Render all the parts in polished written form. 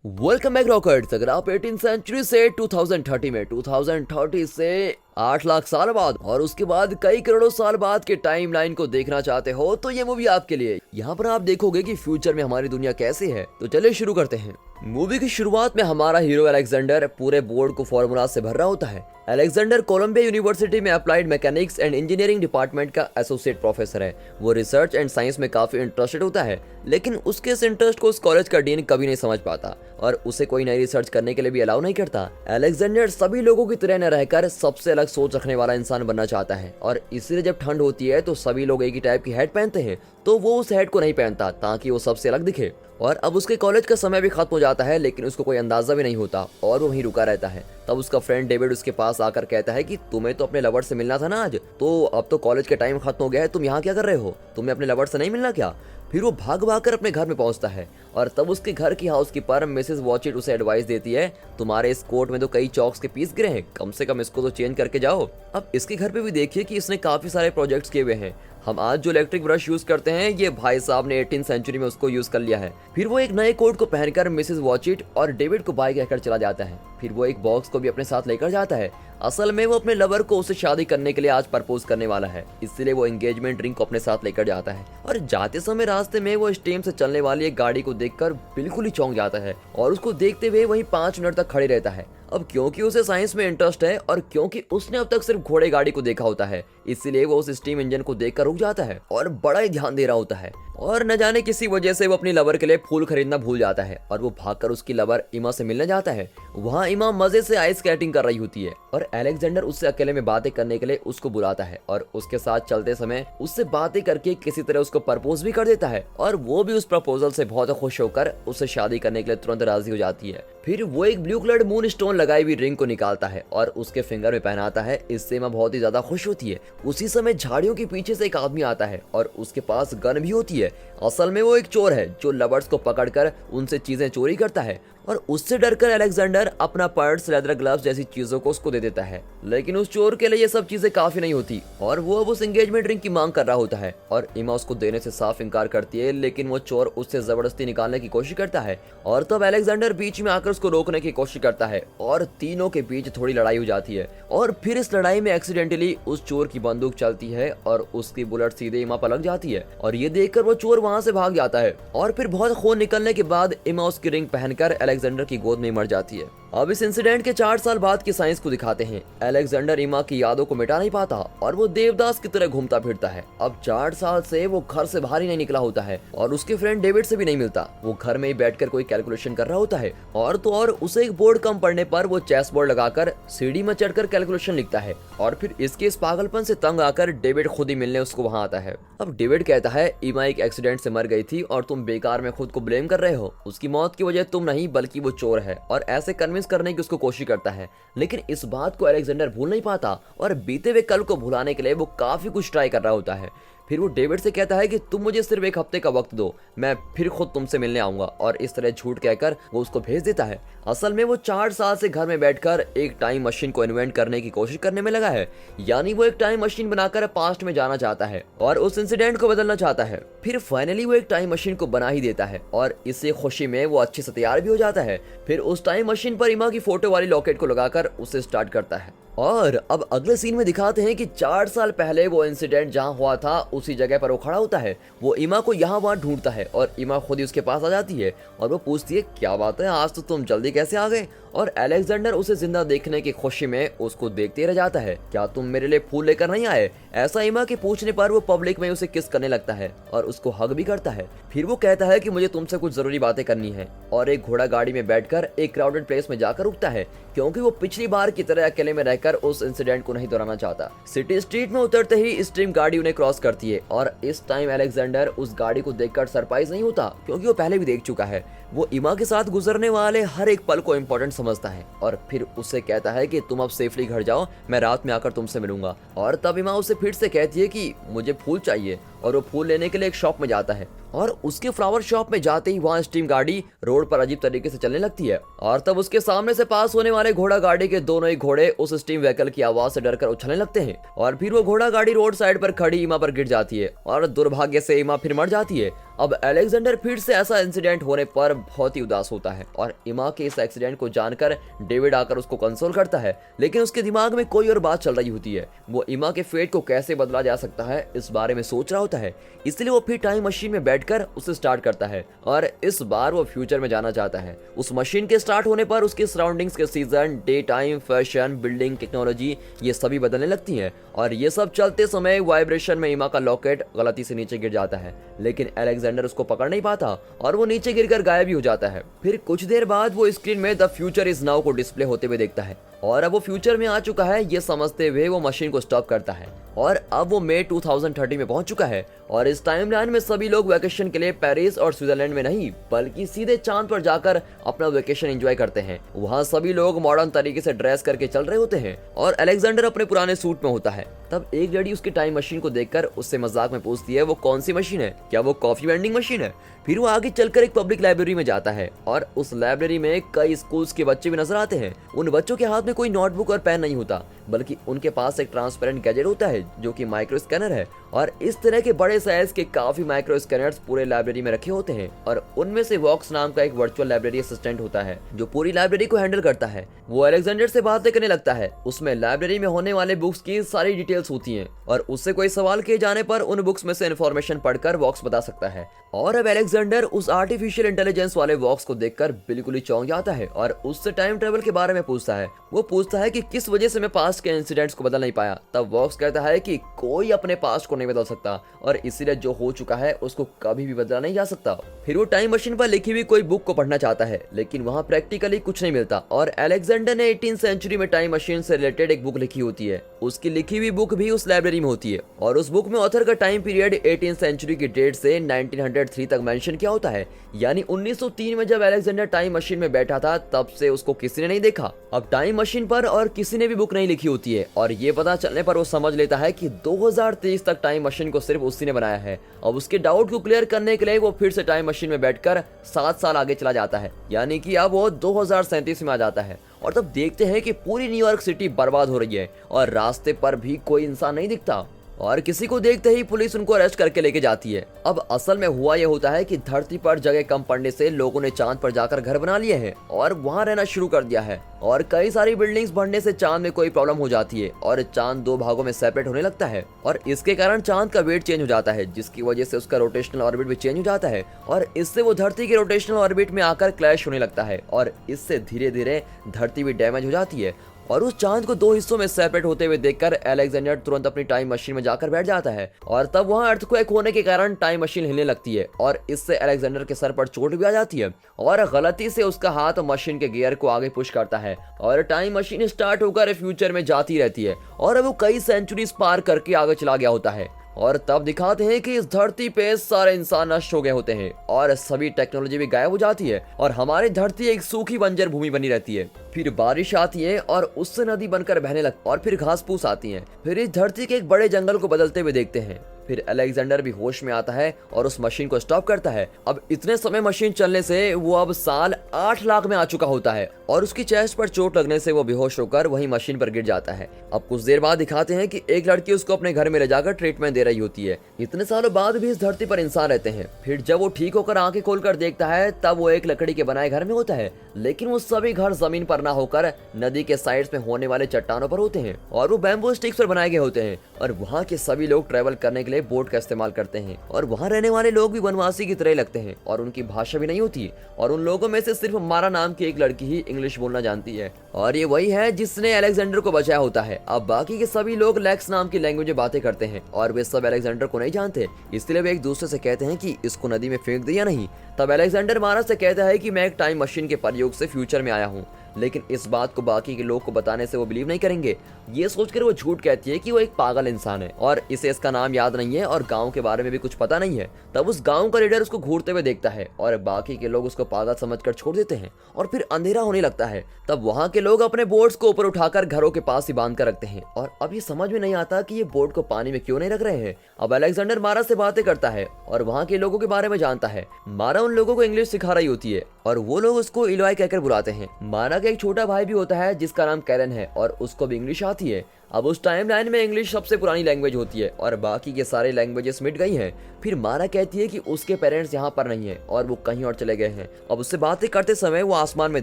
Welcome back rockets. अगर आप 18 century से 2030 में 2030 से 8 लाख साल बाद और उसके बाद कई करोड़ों साल बाद के टाइमलाइन को देखना चाहते हो तो ये मूवी आपके लिए। यहाँ पर आप देखोगे कि फ्यूचर में हमारी दुनिया कैसी है। तो चलिए शुरू करते हैं। मूवी की शुरुआत में हमारा हीरो अलेक्जेंडर पूरे बोर्ड को फॉर्मूला से भर रहा होता है। अलेक्जेंडर कोलंबिया यूनिवर्सिटी में applied mechanics and engineering department का एसोसिएट प्रोफेसर है। वो रिसर्च एंड साइंस में काफी इंटरेस्टेड होता है, लेकिन उसके इस इंटरेस्ट को उस कॉलेज का डीन कभी नहीं समझ पाता और उसे कोई नई रिसर्च करने के लिए भी अलाउ नहीं करता। अलेक्जेंडर सभी लोगों की तरह न रहकर सबसे अलग सोच रखने वाला इंसान बनना चाहता है और इसलिए जब ठंड होती है तो सभी लोग एक ही टाइप की हैट पहनते हैं, तो वो उस हैट को नहीं पहनता ताकि वो सबसे अलग दिखे। और अब उसके कॉलेज का समय भी खत्म हो जाता है, लेकिन उसको कोई अंदाजा भी नहीं होता और वो वहीं रुका रहता है। तब उसका फ्रेंड डेविड उसके पास आकर कहता है कि तुम्हें तो अपने लवर से मिलना था ना आज, तो अब तो कॉलेज के टाइम खत्म हो गया है, तुम यहाँ क्या कर रहे हो? तुम्हें अपने लवर से नहीं मिलना क्या? फिर वो भाग भाग कर अपने घर में पहुंचता है और तब उसके घर की हाउसकीपर मिसेस वॉचिट उसे एडवाइस देती है, तुम्हारे इस कोट में तो कई चॉक्स के पीस गिरे हैं, कम से कम इसको तो चेंज करके जाओ। अब इसके घर पे भी देखिए कि इसने काफी सारे प्रोजेक्ट्स किए हुए हैं। हम आज जो इलेक्ट्रिक ब्रश यूज करते हैं ये भाई साहब ने 18 सेंचुरी में उसको यूज कर लिया है। फिर वो एक नए कोट को पहनकर मिसेस वॉचिट और डेविड को बाय कहकर चला जाता है। फिर वो एक बॉक्स को भी अपने साथ लेकर जाता है। असल में वो अपने लवर को उससे शादी करने के लिए आज प्रपोज करने वाला है, इसलिए वो एंगेजमेंट रिंग को अपने साथ लेकर जाता है। और जाते समय रास्ते में वो स्टीम से चलने वाली एक गाड़ी को देखकर बिल्कुल ही चौंक जाता है और उसको देखते हुए वहीं 5 मिनट तक खड़े रहता है। अब क्योंकि उसे साइंस में इंटरेस्ट है और क्योंकि उसने अब तक सिर्फ घोड़े गाड़ी को देखा होता है, इसीलिए वो उस स्टीम इंजन को देखकर रुक जाता है और बड़ा ही ध्यान दे रहा होता है। और न जाने किसी वजह से वो अपनी लवर के लिए फूल खरीदना भूल जाता है और वो भागकर उसकी लवर इमा से मिलने जाता है। वहाँ इमा मजे से आइस स्केटिंग कर रही होती है और अलेक्जेंडर उससे अकेले में बातें करने के लिए उसको बुलाता है और उसके साथ चलते समय उससे बातें करके किसी तरह उसको प्रपोज भी कर देता है और वो भी उस प्रपोजल से बहुत खुश होकर उससे शादी करने के लिए तुरंत राजी हो जाती है। फिर वो एक ब्लू कलर्ड मून स्टोन लगाई हुई रिंग को निकालता है और उसके फिंगर में पहनाता है। इससे इमा बहुत ही ज्यादा खुश होती है। उसी समय झाड़ियों के पीछे से एक आदमी आता है और उसके पास गन भी होती है। असल में वो एक चोर है जो लवर्स को पकड़कर उनसे चीजें चोरी करता है और उससे डरकर अलेक्जेंडर अपना पर्स, लेदर ग्लव्स जैसी चीजों को उसको दे देता है। लेकिन उस चोर के लिए ये सब चीजें काफी नहीं होती और वो अब उस एंगेजमेंट रिंग की मांग कर रहा होता है और इमा उसको देने से साफ इनकार करती है, लेकिन वो चोर उससे जबरदस्ती निकालने की कोशिश करता है और तब अलेक्जेंडर बीच में आकर उसको रोकने की कोशिश करता है और तीनों के बीच थोड़ी लड़ाई हो जाती है। और फिर इस लड़ाई में एक्सीडेंटली उस चोर की बंदूक चलती है और उसकी बुलेट सीधे इमा पर लग जाती है और ये देखकर वो चोर वहां से भाग जाता है। और फिर बहुत खून निकलने के बाद इमा उसकी रिंग पहनकर अलेक्जेंडर की गोद में मर जाती है। अब इस इंसिडेंट के 4 साल बाद की साइंस को दिखाते हैं। अलेक्जेंडर इमा की यादों को मिटा नहीं पाता और वो देवदास की तरह घूमता फिरता है। अब 4 साल से वो घर से बाहर ही नहीं निकला होता है और उसके फ्रेंड डेविड से भी नहीं मिलता। वो घर में ही बैठकर कोई कैलकुलेशन कर रहा होता है और तो और उसे एक बोर्ड कम पड़ने पर वो चेस बोर्ड लगाकर सीढ़ी में चढ़कर कैलकुलेशन लिखता है। और फिर इसके इस पागलपन से तंग आकर डेविड खुद ही मिलने उसको वहां आता है। अब डेविड कहता है इमा एक एक्सीडेंट से मर गई थी और तुम बेकार में खुद को ब्लेम कर रहे हो। उसकी मौत की वजह तुम नहीं बल्कि वो चोर है और ऐसे कन्विंस करने की उसको कोशिश करता है। लेकिन इस बात को अलेक्जेंडर भूल नहीं पाता और बीते हुए कल को भुलाने के लिए वो काफी कुछ ट्राई कर रहा होता है। फिर वो डेविड से कहता है कि तुम मुझे सिर्फ 1 हफ्ते का वक्त दो, मैं फिर खुद तुमसे मिलने आऊंगा और इस तरह झूठ कहकर वो उसको भेज देता है। असल में वो 4 साल से घर में बैठकर एक टाइम मशीन को इन्वेंट करने की कोशिश करने में लगा है, यानी वो एक टाइम मशीन बनाकर पास्ट में जाना चाहता है और उस इंसिडेंट को बदलना चाहता है। फिर फाइनली वो एक टाइम मशीन को बना ही देता है और इसी खुशी में वो अच्छे से तैयार भी हो जाता है। फिर उस टाइम मशीन पर इमा की फोटो वाली लॉकेट को लगाकर उसे स्टार्ट करता है। और अब अगले सीन में दिखाते हैं कि 4 साल पहले वो इंसिडेंट जहां हुआ था उसी जगह पर वो खड़ा होता है। वो इमा को यहाँ वहां ढूंढता है और इमा खुद ही उसके पास आ जाती है और वो पूछती है क्या बात है, आज तो तुम जल्दी कैसे आ गए? और अलेक्जेंडर उसे जिंदा देखने की खुशी में उसको देखते रह जाता है। क्या तुम मेरे लिए फूल लेकर नहीं आए? ऐसा इमा के पूछने पर वो पब्लिक में उसे किस करने लगता है और उसको हग भी करता है। फिर वो कहता है कि मुझे तुमसे कुछ जरूरी बातें करनी है और एक घोड़ा गाड़ी में बैठकर एक क्राउडेड प्लेस में जाकर रुकता है क्योंकि वो पिछली बार की तरह अकेले में रहकर उस इंसिडेंट को नहीं दोहराना चाहता। सिटी स्ट्रीट में उतरते ही स्ट्रीम गाड़ी उन्हें क्रॉस करती है और इस टाइम अलेक्जेंडर उस गाड़ी को देखकर सरप्राइज नहीं होता क्योंकि वो पहले भी देख चुका है। वो इमा के साथ गुजरने वाले हर एक पल को इम्पोर्टेंट समझता है और फिर उससे कहता है कि तुम अब सेफली घर जाओ, मैं रात में आकर तुमसे मिलूंगा। और तब इमा उसे फिर से कहती है कि मुझे फूल चाहिए और वो फूल लेने के लिए एक शॉप में जाता है और उसके फ्लावर शॉप में जाते ही वहाँ स्टीम गाड़ी रोड पर अजीब तरीके से चलने लगती है और तब उसके सामने से पास होने वाले घोड़ा गाड़ी के दोनों ही घोड़े उस स्टीम व्हीकल की आवाज से डरकर उछलने लगते हैं और फिर वो घोड़ा गाड़ी रोड साइड पर खड़ी इमा पर गिर जाती है और दुर्भाग्य से इमा फिर मर जाती है। अब अलेक्जेंडर फिर से ऐसा इंसिडेंट होने पर बहुत ही उदास होता है और इमा के इस एक्सीडेंट को जानकर डेविड आकर उसको कंसोल करता है, लेकिन उसके दिमाग में कोई और बात चल रही होती है। वो इमा के फेट को कैसे बदला जा सकता है इस बारे में सोच रहा होता है, इसलिए वो फिर टाइम मशीन में बैठकर उसे स्टार्ट करता है और इस बार वो फ्यूचर में जाना चाहता है। उस मशीन के स्टार्ट होने पर उसके सराउंडिंग्स के season, day time, fashion, building, technology ये सभी बदलने लगती हैं और ये सब चलते समय वाइब्रेशन में इमा का लॉकेट गलती से नीचे गिर जाता है, लेकिन अलेक्जेंडर उसको पकड़ नहीं पाता और वो नीचे गिरकर गायब भी हो जाता है। फिर कुछ देर बाद वो स्क्रीन में द फ्यूचर इज नाउ को डिस्प्ले होते हुए देखता है और अब वो फ्यूचर में आ चुका है ये समझते हुए वो मशीन को स्टॉप करता है और अब वो मई 2030 में पहुंच चुका है और इस टाइमलाइन में सभी लोग वेकेशन के लिए पेरिस और स्विट्जरलैंड में नहीं बल्कि सीधे चांद पर जाकर अपना वेकेशन एंजॉय करते हैं। वहाँ सभी लोग मॉडर्न तरीके से ड्रेस करके चल रहे होते हैं और अलेक्जेंडर अपने पुराने सूट में होता है। तब एक लेडी उसकी टाइम मशीन को देखकर उससे मजाक में पूछती है वो कौन सी मशीन है, क्या वो कॉफी वेंडिंग मशीन है। फिर वो आगे चलकर एक पब्लिक लाइब्रेरी में जाता है और उस लाइब्रेरी में कई स्कूल्स के बच्चे भी नजर आते हैं। उन बच्चों के हाथ में कोई नोटबुक और पेन नहीं होता बल्कि उनके पास एक ट्रांसपेरेंट गैजेट होता है जो कि माइक्रो स्कैनर है और इस तरह के बड़े साइज के काफी माइक्रो स्कैनर्स पूरे लाइब्रेरी में रखे होते हैं और उनमें से वॉक्स नाम का एक वर्चुअल लाइब्रेरी असिस्टेंट होता है जो पूरी लाइब्रेरी को हैंडल करता है। वो अलेक्जेंडर से बातें करने लगता है। उसमें लाइब्रेरी में होने वाले बुक्स की सारी डिटेल्स होती हैं और उससे कोई सवाल किए जाने पर उन बुक्स में से इन्फॉर्मेशन पढ़कर वॉक्स बता सकता है। और अब अलेक्जेंडर उस आर्टिफिशियल इंटेलिजेंस वाले वॉक्स को देखकर बिल्कुल ही चौंक जाता है और उससे टाइम ट्रेवल के बारे में पूछता है। वो पूछता है कि किस वजह से मैं पास्ट के इंसिडेंट्स को बदल नहीं पाया। तब वॉक्स कहता है कि कोई अपने पास्ट को नहीं बदल सकता और इसीलिए जो हो चुका है उसको कभी भी बदला नहीं जा सकता। फिर वो टाइम मशीन पर लिखी हुई कोई बुक को पढ़ना चाहता है लेकिन वहाँ प्रैक्टिकली कुछ नहीं मिलता और अलेक्जेंडर ने 18th सेंचुरी में टाइम मशीन से रिलेटेड एक बुक लिखी होती है। उसकी लिखी हुई बुक भी उस लाइब्रेरी में होती है और उस बुक में ऑथर का टाइम पीरियड 18th सेंचुरी की डेट से 1903 तक मेंशन किया होता है, यानी 1903 में जब अलेक्जेंडर टाइम मशीन में बैठा था तब से उसको किसी ने नहीं देखा। अब टाइम मशीन पर और किसी ने भी बुक नहीं लिखी होती है और ये पता चलने पर वो समझ लेता है कि 2023 तक टाइम मशीन को सिर्फ उसी ने बनाया है। अब उसके डाउट को क्लियर करने के लिए वो फिर से टाइम मशीन में बैठकर 7 साल आगे चला जाता है, यानी कि अब वो 2037 में आ जाता है और तब देखते हैं कि पूरी न्यूयॉर्क सिटी बर्बाद हो रही है और रास्ते पर भी कोई इंसान नहीं दिखता और किसी को देखते ही पुलिस उनको अरेस्ट करके लेके जाती है। अब असल में हुआ यह होता है कि धरती पर जगह कम पड़ने से लोगों ने चांद पर जाकर घर बना लिए हैं और वहां रहना शुरू कर दिया है और कई सारी बिल्डिंग्स बढ़ने से चांद में कोई प्रॉब्लम हो जाती है और चांद 2 भागों में सेपरेट होने लगता है और इसके कारण चांद का वेट चेंज हो जाता है जिसकी वजह से उसका रोटेशनल ऑर्बिट भी चेंज हो जाता है और इससे वो धरती के रोटेशनल ऑर्बिट में आकर क्लैश होने लगता है और इससे धीरे धीरे धरती भी डैमेज हो जाती है। और उस चांद को 2 हिस्सों में सेपरेट होते हुए देखकर अलेक्जेंडर तुरंत अपनी टाइम मशीन में जाकर बैठ जाता है और तब वहां अर्थक्वेक होने के कारण टाइम मशीन हिलने लगती है और इससे अलेक्जेंडर के सर पर चोट भी आ जाती है और गलती से उसका हाथ मशीन के गियर को आगे पुश करता है और टाइम मशीन स्टार्ट होकर फ्यूचर में जाती रहती है और अब वो कई सेंचुरीज पार करके आगे चला गया होता है और तब दिखाते हैं कि इस धरती पे सारे इंसान नष्ट हो गए होते हैं और सभी टेक्नोलॉजी भी गायब हो जाती है और हमारी धरती एक सूखी बंजर भूमि बनी रहती है। फिर बारिश आती है और उससे नदी बनकर बहने लगती और फिर घास फूस आती है। फिर इस धरती के एक बड़े जंगल को बदलते हुए देखते हैं। फिर अलेक्जेंडर भी होश में आता है और उस मशीन को स्टॉप करता है। अब इतने समय मशीन चलने से वो अब साल 8 लाख में आ चुका होता है और उसकी चेस्ट पर चोट लगने से वो बेहोश होकर वही मशीन पर गिर जाता है। अब कुछ देर बाद दिखाते हैं कि एक लड़की उसको अपने घर में ले जाकर ट्रीटमेंट दे रही होती है। इतने सालों बाद भी इस धरती पर इंसान रहते हैं। फिर जब वो ठीक होकर आंखें खोलकर देखता है तब वो एक लकड़ी के बनाए घर में होता है, लेकिन वो सभी घर जमीन पर ना होकर नदी के साइड्स में होने वाले चट्टानों पर होते हैं और वो बैम्बू स्टिक्स पर बनाए गए होते हैं और वहाँ के सभी लोग ट्रेवल करने के लिए बोट का इस्तेमाल करते हैं और वहाँ रहने वाले लोग भी वनवासी की तरह लगते हैं और उनकी भाषा भी नहीं होती और उन लोगों में से सिर्फ मारा नाम की एक लड़की ही इंग्लिश बोलना जानती है और ये वही है जिसने अलेक्जेंडर को बचाया होता है। अब बाकी के सभी लोग लेक्स नाम की लैंग्वेज में बातें करते हैं और वे सब अलेक्जेंडर को नहीं जानते, इसलिए वे एक दूसरे से कहते हैं कि इसको नदी में फेंक दे या नहीं। तब अलेक्जेंडर मारा से कहता है कि मैं एक टाइम मशीन के प्रयोग से फ्यूचर में आया हूँ, लेकिन इस बात को बाकी के लोग को बताने से वो बिलीव नहीं करेंगे। ये सोचकर वो झूठ कहती है कि वो एक पागल इंसान है और इसे इसका नाम याद नहीं है और गांव के बारे में भी कुछ पता नहीं है। तब उस गांव का लीडर उसको घूरते हुए देखता है और बाकी के लोग उसको पागल समझकर छोड़ देते हैं और फिर अंधेरा होने लगता है। तब वहाँ के लोग अपने बोट्स को ऊपर उठाकर घरों के पास ही बांध कर रखते हैं और अब ये समझ में नहीं आता कि ये बोट को पानी में क्यों नहीं रख रहे हैं। अब अलेक्जेंडर मारा से बातें करता है और वहाँ के लोगों के बारे में जानता है। मारा उन लोगों को इंग्लिश सिखा रही होती है और वो लोग उसको इलोय कहकर बुलाते हैं। मारा का एक छोटा भाई भी होता है जिसका नाम कैलन है और उसको भी इंग्लिश आती है। अब उस टाइमलाइन में इंग्लिश सबसे पुरानी लैंग्वेज होती है और बाकी के सारे लैंग्वेजेस मिट गई हैं। फिर मारा कहती है कि उसके पेरेंट्स यहाँ पर नहीं है और वो कहीं और चले गए हैं। अब उससे बातें करते समय वो आसमान में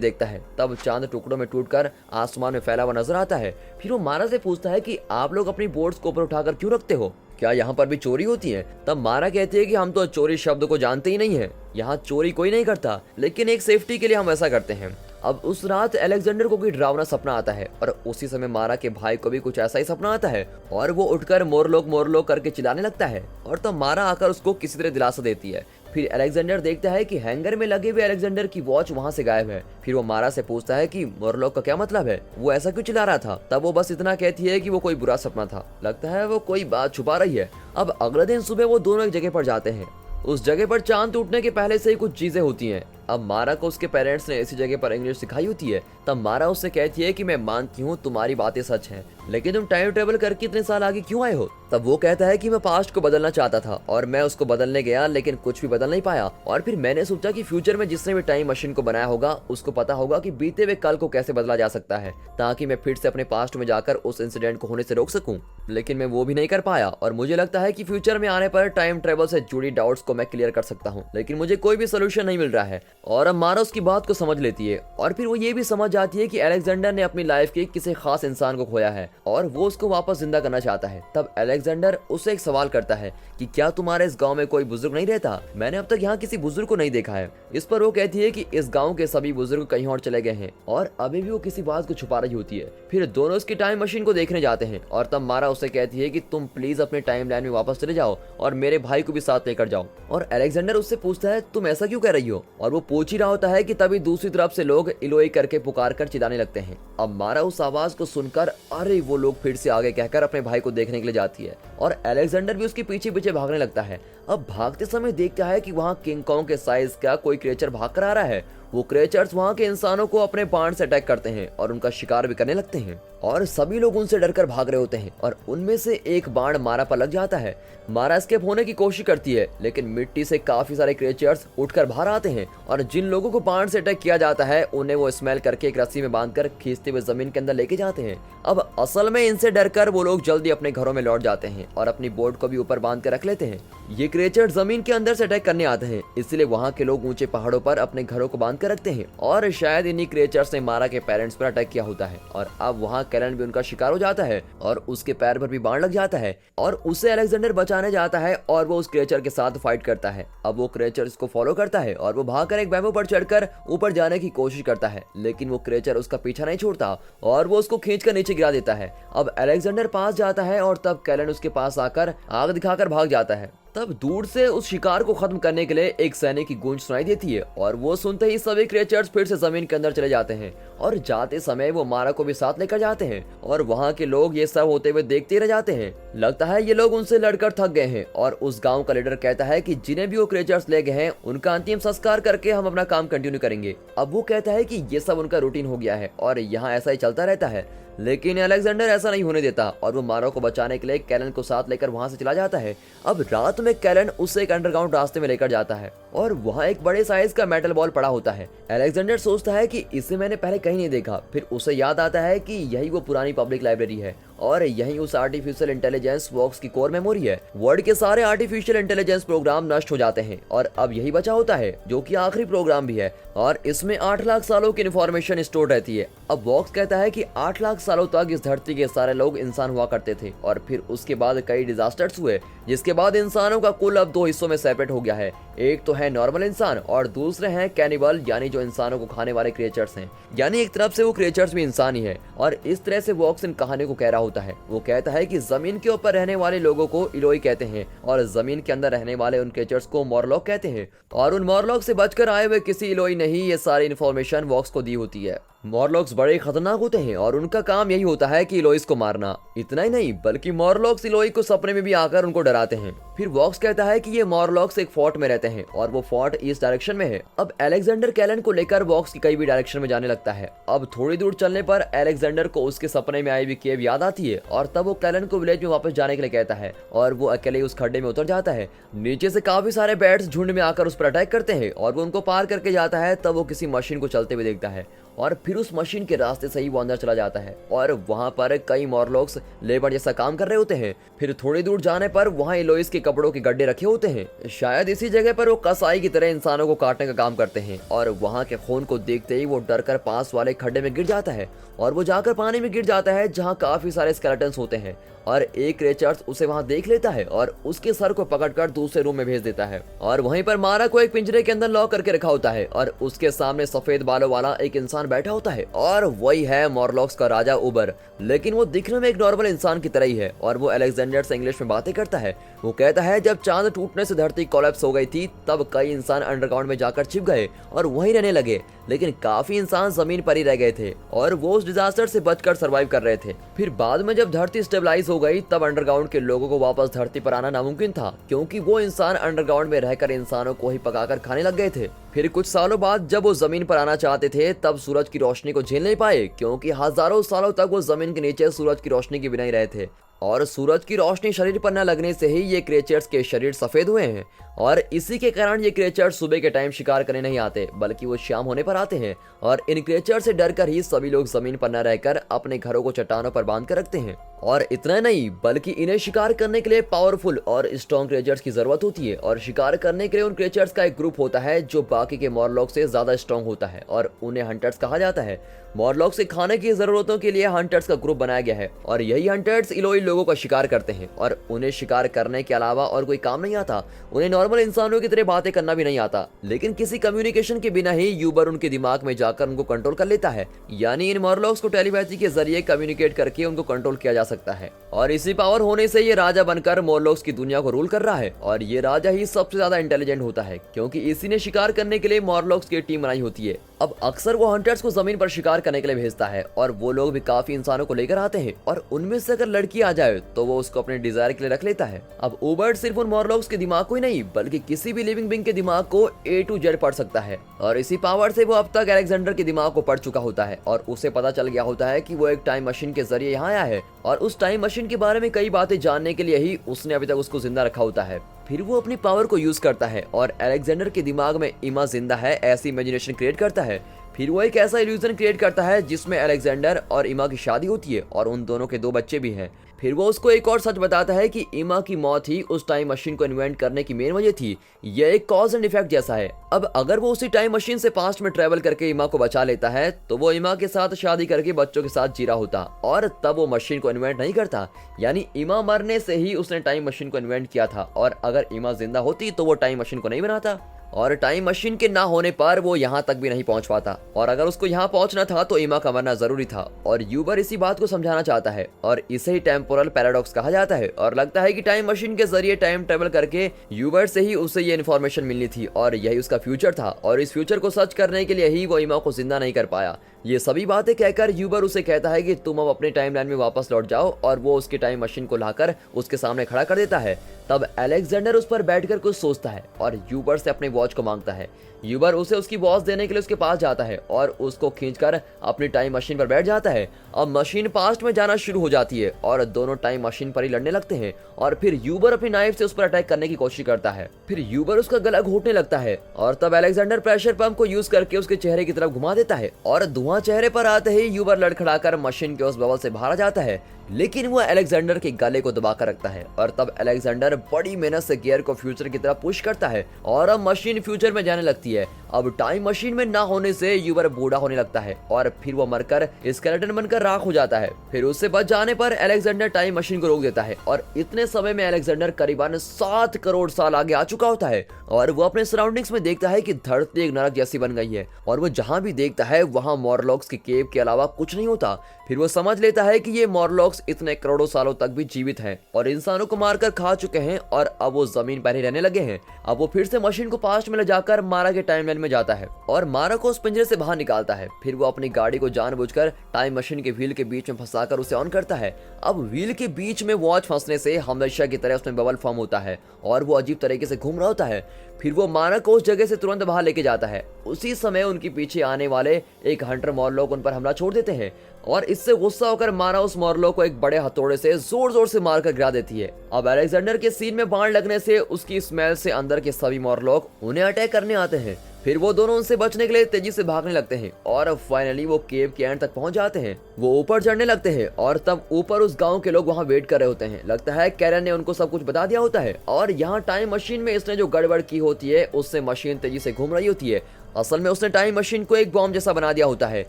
देखता है, तब चांद टुकड़ों में टूटकर आसमान में फैला हुआ नजर आता है। फिर वो मारा से पूछता है कि आप लोग अपनी बोट्स को ऊपर उठाकर क्यों रखते हो, क्या यहाँ पर भी चोरी होती है? तब मारा कहती है कि हम तो चोरी शब्द को जानते ही नहीं है, यहाँ चोरी कोई नहीं करता, लेकिन एक सेफ्टी के लिए हम ऐसा करते हैं। अब उस रात अलेक्जेंडर को कोई डरावना सपना आता है और उसी समय मारा के भाई को भी कुछ ऐसा ही सपना आता है और वो उठकर मोरलोक करके चिल्लाने लगता है और तब मारा आकर उसको किसी तरह दिलासा देती है। फिर अलेक्जेंडर देखता है कि हैंगर में लगे हुए अलेक्जेंडर की वॉच वहां से गायब है। फिर वो मारा से पूछता है कि मोरलोक का क्या मतलब है, वो ऐसा क्यों चिल्ला रहा था? तब वो बस इतना कहती है कि वो कोई बुरा सपना था, लगता है वो कोई बात छुपा रही है। अब अगले दिन सुबह वो दोनों एक जगह पर जाते हैं। उस जगह पर चांद टूटने के पहले से ही कुछ चीजें होती हैं। अब मारा को उसके पेरेंट्स ने ऐसी जगह पर इंग्लिश सिखाई होती है। तब मारा उससे कहती है कि मैं मानती हूँ तुम्हारी बातें सच हैं, लेकिन तुम टाइम ट्रेवल करके इतने साल आगे क्यों आए हो? तब वो कहता है कि मैं पास्ट को बदलना चाहता था और मैं उसको बदलने गया लेकिन कुछ भी बदल नहीं पाया। और फिर मैंने सोचा कि फ्यूचर में जिसने भी टाइम मशीन को बनाया होगा उसको पता होगा कि बीते हुए कल को कैसे बदला जा सकता है, ताकि मैं फिर से अपने पास्ट में जाकर उस इंसिडेंट को होने से रोक सकूं। लेकिन मैं वो भी नहीं कर पाया और मुझे लगता है कि फ्यूचर में आने पर टाइम ट्रेवल से जुड़ी डाउट्स को मैं क्लियर कर सकता हूँ, लेकिन मुझे कोई भी सोल्यूशन नहीं मिल रहा है। और अब मारा उसकी बात को समझ लेती है और फिर वो ये भी समझ जाती है कि अलेक्जेंडर ने अपनी लाइफ के किसी खास इंसान को खोया है और वो उसको वापस जिंदा करना चाहता है। तब अलेक्जेंडर उससे एक सवाल करता है कि क्या तुम्हारे इस गांव में कोई बुजुर्ग नहीं रहता? मैंने अब तक यहाँ किसी बुजुर्ग को नहीं देखा है। इस पर वो कहती है कि इस गांव के सभी बुजुर्ग कहीं और चले गए हैं और अभी भी वो किसी बात को छुपा रही होती है। फिर दोनों उसकी टाइम मशीन को देखने जाते हैं और तब मारा उससे कहती है कि तुम प्लीज अपने टाइम लाइन में वापस चले जाओ और मेरे भाई को भी साथ लेकर जाओ। और अलेक्जेंडर उससे पूछता है तुम ऐसा क्यों कर रही हो? और वो पूछ ही रहा होता है कि तभी दूसरी तरफ से लोग इलोई करके पुकार कर चिल्लाने लगते हैं। अब मारा उस आवाज को सुनकर अरे वो लोग फिर से आगे कहकर अपने भाई को देखने के लिए जाती है और अलेक्जेंडर भी उसके पीछे पीछे भागने लगता है। अब भागते समय देखता है कि वहाँ किंग कॉन्ग के साइज का कोई क्रिएचर भाग कर आ रहा है। वो क्रिएचर्स वहाँ के इंसानों को अपने बाण से अटैक करते हैं और उनका शिकार भी करने लगते हैं और सभी लोग उनसे डरकर भाग रहे होते हैं और उनमें से एक बाण मारा पर लग जाता है। मारा एस्केप होने की कोशिश करती है लेकिन मिट्टी से काफी सारे क्रिएचर्स उठकर बाहर आते हैं और जिन लोगों को बाण से अटैक किया जाता है उन्हें वो स्मेल करके एक रस्सी में बांधकर खींचते हुए जमीन के अंदर लेके जाते हैं। अब असल में इनसे डरकर वो लोग जल्दी अपने घरों में लौट जाते हैं और अपनी बोट को भी ऊपर बांध कर रख लेते हैं। ये क्रिएचर जमीन के अंदर से अटैक करने आते हैं, इसलिए वहाँ के लोग ऊंचे पहाड़ों पर अपने घरों को बांध कर रखते हैं और शायद इन्हीं क्रिएचर्स ने मारा के पेरेंट्स पर अटैक किया होता है। और अब वहाँ कैलन भी उनका शिकार हो जाता है और उसके पैर पर भी बाण लग जाता है और उसे अलेक्जेंडर बचाने जाता है और वो उस क्रिएचर के साथ फाइट करता है। अब वो क्रिएचर इसको फॉलो करता है और वो भागकर एक बैम्बू पर चढ़कर ऊपर जाने की कोशिश करता है, लेकिन वो क्रिएचर उसका पीछा नहीं छोड़ता और वो उसको खींचकर नीचे गिरा देता है। अब अलेक्जेंडर पास जाता है और तब कैलन उसके पास आकर आग दिखाकर भाग जाता है। तब दूर से उस शिकार को खत्म करने के लिए एक सैनिक की गूंज सुनाई देती है और वो सुनते ही सभी क्रिएचर्स फिर से जमीन के अंदर चले जाते हैं और जाते समय वो मारा को भी साथ लेकर जाते हैं और वहाँ के लोग ये सब होते हुए देखते रह जाते हैं। लगता है ये लोग उनसे लड़कर थक गए हैं और उस गांव का लीडर कहता है कि जिन्हें भी वो क्रिएचर्स ले गए हैं उनका अंतिम संस्कार करके हम अपना काम कंटिन्यू करेंगे। अब वो कहता है कि ये सब उनका रूटीन हो गया है और यहाँ ऐसा ही चलता रहता है, लेकिन अलेक्जेंडर ऐसा नहीं होने देता और वो मारा को बचाने के लिए कैलन को साथ लेकर वहां से चला जाता है। अब रात में कैलन उसे एक अंडरग्राउंड रास्ते में लेकर जाता है और वहाँ एक बड़े साइज का मेटल बॉल पड़ा होता है। अलेक्जेंडर सोचता है कि इसे मैंने पहले कहीं नहीं देखा। फिर उसे याद आता है कि यही वो पुरानी पब्लिक लाइब्रेरी है और यही उस आर्टिफिशियल इंटेलिजेंस वॉक्स की कोर मेमोरी है। वर्ल्ड के सारे आर्टिफिशियल इंटेलिजेंस प्रोग्राम नष्ट हो जाते हैं और अब यही बचा होता है जो कि आखिरी प्रोग्राम भी है और इसमें 8 लाख सालों की इन्फॉर्मेशन स्टोर रहती है। अब वॉक्स कहता है कि 8 लाख सालों तक इस धरती के सारे लोग इंसान हुआ करते थे और फिर उसके बाद कई डिजास्टर्स हुए, जिसके बाद इंसानों का कुल अब 2 हिस्सों में सेपरेट हो गया है। एक तो है नॉर्मल इंसान और दूसरे हैं कैनिबल, यानी जो इंसानों को खाने वाले क्रिएचर्स हैं। यानी एक तरफ से वो क्रिएचर्स भी इंसान ही है और इस तरह से वॉक्स इन कहानी को कह रहा होता है। वो कहता है कि जमीन के ऊपर रहने वाले लोगों को इलोई कहते हैं और जमीन के अंदर रहने वाले उन क्रिएचर्स को मोरलॉक कहते हैं और उन मोरलॉक से बचकर आए हुए किसी इलोई ने ही ये सारी इन्फॉर्मेशन वॉक्स को दी होती है। मोरलॉक्स बड़े खतरनाक होते हैं और उनका काम यही होता है कि इलोइस को मारना। इतना ही नहीं बल्कि मोरलॉक्स इलोई को सपने में भी आकर उनको डराते हैं। फिर वॉक्स कहता है कि ये मोरलॉक्स एक फोर्ट में रहते हैं और वो फोर्ट ईस्ट डायरेक्शन में है। अब अलेक्जेंडर कैलन को लेकर वॉक्स की कई भी डायरेक्शन में जाने लगता है। अब थोड़ी दूर चलने पर अलेक्जेंडर को उसके सपने में आई हुई केव याद आती है और तब वो कैलन को विलेज में वापस जाने के लिए कहता है और वो अकेले उस खड्डे में उतर जाता है। नीचे से काफी सारे बैट्स झुंड में आकर उस पर अटैक करते हैं और वो उनको पार करके जाता है। तब वो किसी मशीन को चलते हुए देखता है और फिर उस मशीन के रास्ते से ही वो अंदर चला जाता है और वहाँ पर कई मॉर्लॉक्स लेबर जैसा काम कर रहे होते हैं। फिर थोड़ी दूर जाने पर वहाँ इलोइस के कपड़ों के गड्ढे रखे होते हैं। शायद इसी जगह पर वो कसाई की तरह इंसानों को काटने का काम करते हैं और वहाँ के खून को देखते ही वो डरकर पास वाले खड्डे में गिर जाता है और वो जाकर पानी में गिर जाता है जहाँ काफी सारे स्केलेटन्स होते हैं और एक क्रीचर्स उसे वहाँ देख लेता है और उसके सर को पकड़कर दूसरे रूम में भेज देता है और वहीं पर मारा को एक पिंजरे के अंदर लॉक करके रखा होता है और उसके सामने सफेद बालों वाला एक इंसान बैठा होता है और वही है मॉर्लॉक्स का राजा उबर। लेकिन वो दिखने में एक नॉर्मल इंसान की तरह ही है और वो अलेक्जेंडर से इंग्लिश में बातें करता है। वो कहता है जब चांद टूटने से धरती कोलैप्स हो गई थी तब कई इंसान अंडरग्राउंड में जाकर छिप गए और वहीं रहने लगे, लेकिन काफी इंसान जमीन पर ही रह गए थे और वो उस डिजास्टर से बचकर सरवाइव कर रहे थे। फिर बाद में जब धरती स्टेबलाइज हो गई तब अंडरग्राउंड के लोगों को वापस धरती पर आना नामुमकिन था क्योंकि वो इंसान अंडरग्राउंड में रहकर इंसानों को ही पकाकर खाने लग गए थे। फिर कुछ सालों बाद जब वो जमीन पर आना चाहते थे तब सूरज की रोशनी को झेल नहीं पाए क्योंकि हजारों सालों तक वो जमीन के नीचे सूरज की रोशनी के बिना ही रहे थे और सूरज की रोशनी शरीर पर न लगने से ही ये क्रिएचर्स के शरीर सफेद हुए हैं और इसी के कारण ये क्रिएचर्स सुबह के टाइम शिकार करने नहीं आते बल्कि वो शाम होने पर आते हैं और इन क्रिएचर से डरकर ही सभी लोग जमीन पर न रहकर अपने घरों को चट्टानों पर बांध कर रखते हैं। और इतना नहीं बल्कि इन्हें शिकार करने के लिए पावरफुल और स्ट्रॉन्ग क्रिएचर्स की जरूरत होती है और शिकार करने के लिए उन क्रिएचर्स का एक ग्रुप होता है जो बाकी के मॉर्लॉक से ज्यादा स्ट्रॉन्ग होता है और उन्हें हंटर्स कहा जाता है। मॉर्लॉक से खाने की जरूरतों के लिए हंटर्स का ग्रुप बनाया गया है और यही हंटर्स इलोई लोगों का शिकार करते हैं और उन्हें शिकार करने के अलावा और कोई काम नहीं आता। उन्हें नॉर्मल इंसानों की तरह बातें करना भी नहीं आता, लेकिन किसी कम्युनिकेशन के बिना ही यूबर उनके दिमाग में जाकर उनको कंट्रोल कर लेता है। यानी इन मॉर्लॉक्स को टेलीपैथी के जरिए कम्युनिकेट करके उनको कंट्रोल किया जा सकता है और इसी पावर होने से ये राजा बनकर मॉर्लॉक्स की दुनिया को रूल कर रहा है और ये राजा ही सबसे ज्यादा इंटेलिजेंट होता है क्योंकि इसी ने शिकार करने के लिए मॉर्लॉक्स की टीम बनाई होती है। अब अक्सर वो हंटर्स को जमीन पर शिकार करने के लिए भेजता है और वो लोग भी काफी इंसानों को लेकर आते हैं और उनमें से अगर लड़की आ जाए तो वो उसको अपने डिजायर के लिए रख लेता है। अब उबर्ट सिर्फ उन मॉर्लॉक्स के दिमाग को ही नहीं बल्कि किसी भी लिविंग बीइंग के दिमाग को A to Z पढ़ सकता है और इसी पावर से वो अब तक अलेक्जेंडर के दिमाग को पढ़ चुका होता है और उसे पता चल गया होता है कि वो एक टाइम मशीन के जरिए यहाँ आया है और उस टाइम मशीन के बारे में कई बातें जानने के लिए ही उसने अभी तक उसको जिंदा रखा होता है। फिर वो अपनी पावर को यूज करता है और अलेक्जेंडर के दिमाग में इमा जिंदा है ऐसी इमेजिनेशन क्रिएट करता है। फिर वो एक ऐसा इल्यूजन क्रिएट करता है जिसमें अलेक्जेंडर और इमा की शादी होती है और उन दोनों के 2 बच्चे भी हैं। फिर वो उसको एक और सच बताता है कि इमा की मौत ही उस टाइम मशीन को इन्वेंट करने की मेन वजह थी। यह एक कॉज एंड इफेक्ट जैसा है। अब अगर वो उसी टाइम मशीन से पास्ट में ट्रेवल करके इमा को बचा लेता है तो वो इमा के साथ शादी करके बच्चों के साथ जी रहा होता और तब वो मशीन को इन्वेंट नहीं करता। यानी इमा मरने से ही उसने टाइम मशीन को इन्वेंट किया था और अगर इमा जिंदा होती तो वो टाइम मशीन को नहीं बनाता और टाइम मशीन के ना होने पर वो यहाँ तक भी नहीं पहुँच पाता और अगर उसको यहाँ पहुँचना था तो इमा का मरना जरूरी था और यूबर इसी बात को समझाना चाहता है और इसे ही टेम्पोरल पैराडॉक्स कहा जाता है और लगता है कि टाइम मशीन के जरिए टाइम ट्रेवल करके यूबर से ही उसे ये इन्फॉर्मेशन मिलनी थी और यही उसका फ्यूचर था और इस फ्यूचर को सच करने के लिए ही वो इमा को जिंदा नहीं कर पाया। ये सभी बातें कहकर यूबर उसे कहता है कि तुम अब अपने टाइमलाइन में वापस लौट जाओ और वो उसकी टाइम मशीन को लाकर उसके सामने खड़ा कर देता है। तब अलेक्जेंडर उस पर बैठकर कुछ सोचता है और यूबर से अपने वॉच को मांगता है। यूबर उसे उसकी वॉच देने के लिए उसके पास जाता है और उसको खींचकर अपनी टाइम मशीन पर बैठ जाता है। अब मशीन पास्ट में जाना शुरू हो जाती है और दोनों टाइम मशीन पर ही लड़ने लगते हैं और फिर यूबर अपनी नाइफ से उस पर अटैक करने की कोशिश करता है। फिर यूबर उसका गला घोटने लगता है और तब अलेक्जेंडर प्रेशर पंप को यूज करके उसके चेहरे की तरफ घुमा देता है और धुआं चेहरे पर आते ही यूबर लड़खड़ाकर मशीन के उस बबल से बाहर आ जाता है, लेकिन वो अलेक्जेंडर के गले को दबाकर रखता है और तब अलेक्जेंडर बड़ी मेहनत से गियर को फ्यूचर की तरफ पुश करता है और अब मशीन फ्यूचर में जाने लगती है। अब टाइम मशीन में ना होने से यूबर बूढ़ा होने लगता है और फिर वो मरकर स्केलेटन बनकर राख हो जाता है। फिर उससे बच जाने पर अलेक्जेंडर टाइम मशीन को रोक देता है और इतने समय में अलेक्जेंडर करीबन 7 करोड़ साल आगे आ चुका होता है और वो अपने सराउंडिंग्स में देखता है कि धरती एक नरक जैसी बन गई है और वो जहाँ भी देखता है वहाँ मॉर्लॉक्स के केव के अलावा कुछ नहीं होता। फिर वो समझ लेता है कि ये मॉर्लॉक्स इतने करोड़ों सालों तक भी जीवित हैं और इंसानों को मारकर खा चुके हैं और अब वो जमीन पर ही रहने लगे हैं। अब वो फिर से मशीन को पास्ट में ले जाकर मारा के टाइमलाइन में जाता है और मारा को उस पिंजरे से बाहर निकालता है। फिर वो अपनी गाड़ी को जानबूझकर टाइम मशीन के व्हील के बीच में फंसाकर उसे ऑन करता है। अब व्हील के बीच में वॉच फंसने से हमेशा की तरह उसमें बबल फॉर्म होता है और वो अजीब तरीके से घूम रहा होता है। फिर वो मारा को उस जगह से तुरंत बाहर लेके जाता है। उसी समय उनके पीछे आने वाले एक हंटर मॉर्लॉक उन पर हमला छोड़ देते हैं और इससे गुस्सा होकर मारा उस मॉर्लॉक को एक बड़े हथौड़े से जोर जोर से मारकर गिरा देती है। अब अलेक्जेंडर के सीन में बाण लगने से उसकी स्मेल से अंदर के सभी मॉर्लॉक उन्हें अटैक करने आते हैं। फिर वो दोनों उनसे बचने के लिए तेजी से भागने लगते हैं और फाइनली वो केव के एंड तक पहुंच जाते हैं। वो ऊपर चढ़ने लगते हैं और तब ऊपर उस गांव के लोग वहां वेट कर रहे होते हैं। लगता है कैरन ने उनको सब कुछ बता दिया होता है और यहाँ टाइम मशीन में इसने जो गड़बड़ की होती है उससे मशीन तेजी से घूम रही होती है। असल में उसने टाइम मशीन को एक बॉम्ब जैसा बना दिया होता है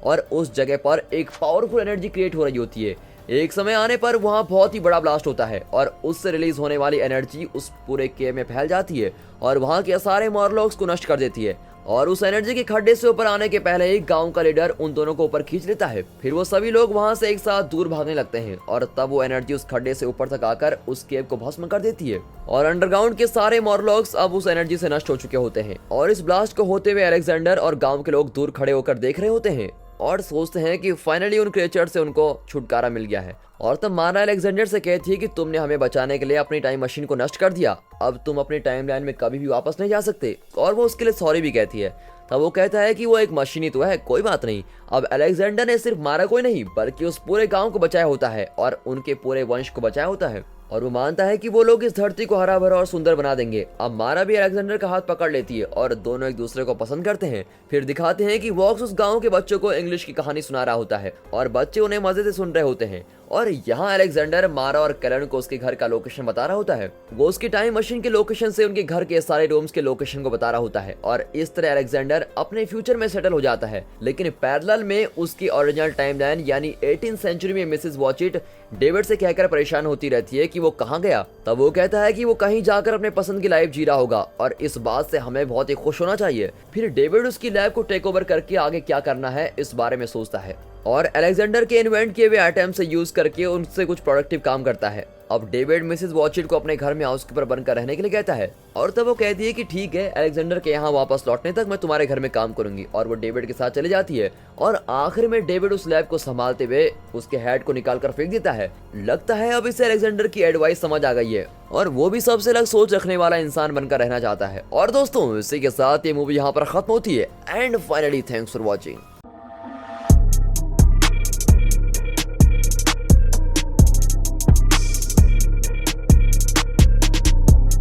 और उस जगह पर एक पावरफुल एनर्जी क्रिएट हो रही होती है। एक समय आने पर वहाँ बहुत ही बड़ा ब्लास्ट होता है और उससे रिलीज होने वाली एनर्जी उस पूरे केव में फैल जाती है और वहाँ के सारे मॉर्लॉक्स को नष्ट कर देती है। और उस एनर्जी के खड्डे से ऊपर आने के पहले ही गांव का लीडर उन दोनों को ऊपर खींच लेता है। फिर वो सभी लोग वहां से एक साथ दूर भागने लगते हैं और तब वो एनर्जी उस खड्डे से ऊपर तक आकर उस केव को भस्म कर देती है और अंडरग्राउंड के सारे मॉर्लॉक्स अब उस एनर्जी से नष्ट हो चुके होते हैं। और इस ब्लास्ट को होते हुए अलेक्जेंडर और गाँव के लोग दूर खड़े होकर देख रहे होते हैं और सोचते हैं कि फाइनली उन क्रिएचर से उनको छुटकारा मिल गया है। और तब मारा अलेक्जेंडर से कहती है कि तुमने हमें बचाने के लिए अपनी टाइम मशीन को नष्ट कर दिया, अब तुम अपनी टाइमलाइन में कभी भी वापस नहीं जा सकते। और वो उसके लिए सॉरी भी कहती है। तब वो कहता है कि वो एक मशीन ही तो है, कोई बात नहीं। अब अलेक्जेंडर ने सिर्फ मारा कोई नहीं बल्कि उस पूरे गांव को बचाया होता है और उनके पूरे वंश को बचाया होता है और वो मानता है कि वो लोग इस धरती को हरा भरा और सुंदर बना देंगे। अब मारा भी अलेक्जेंडर का हाथ पकड़ लेती है और दोनों एक दूसरे को पसंद करते हैं। फिर दिखाते हैं कि वॉक्स उस गांव के बच्चों को इंग्लिश की कहानी सुना रहा होता है और बच्चे उन्हें मजे से सुन रहे होते हैं। और यहाँ अलेक्जेंडर मारा और कैरन को उसके घर का लोकेशन बता रहा होता है। वो उसकी टाइम मशीन के लोकेशन से उनके घर के सारे रूम्स के लोकेशन को बता रहा होता है और इस तरह अलेक्जेंडर अपने फ्यूचर में सेटल हो जाता है। लेकिन पैरेलल में उसकी ओरिजिनल टाइमलाइन यानी 18th सेंचुरी में मिसेस वॉचिट डेविड से कहकर परेशान होती रहती है कि वो कहाँ गया। तब वो कहता है कि वो कहीं जाकर अपने पसंद की लाइफ जी रहा होगा और इस बात से हमें बहुत ही खुश होना चाहिए। फिर डेविड उसकी लैब को टेक ओवर करके आगे क्या करना है इस बारे में सोचता है और अलेक्जेंडर के इन्वेंट किए हुए आइटम से यूज करके उनसे कुछ प्रोडक्टिव काम करता है। अब डेविड मिसेस वॉचिट को अपने घर में हाउसकीपर बनकर रहने के लिए कहता है और तब वो कहती है कि ठीक है, अलेक्जेंडर के यहाँ वापस लौटने तक मैं तुम्हारे घर में काम करूंगी। और वो डेविड के साथ चली जाती है और आखिर में डेविड उस लैब को संभालते हुए उसके हेड को निकाल कर फेंक देता है। लगता है अब इसे अलेक्जेंडर की एडवाइस समझ आ गई है और वो भी सबसे अलग सोच रखने वाला इंसान बनकर रहना चाहता है। और दोस्तों, इसी के साथ ये मूवी यहाँ पर खत्म होती है and finally thanks for watching.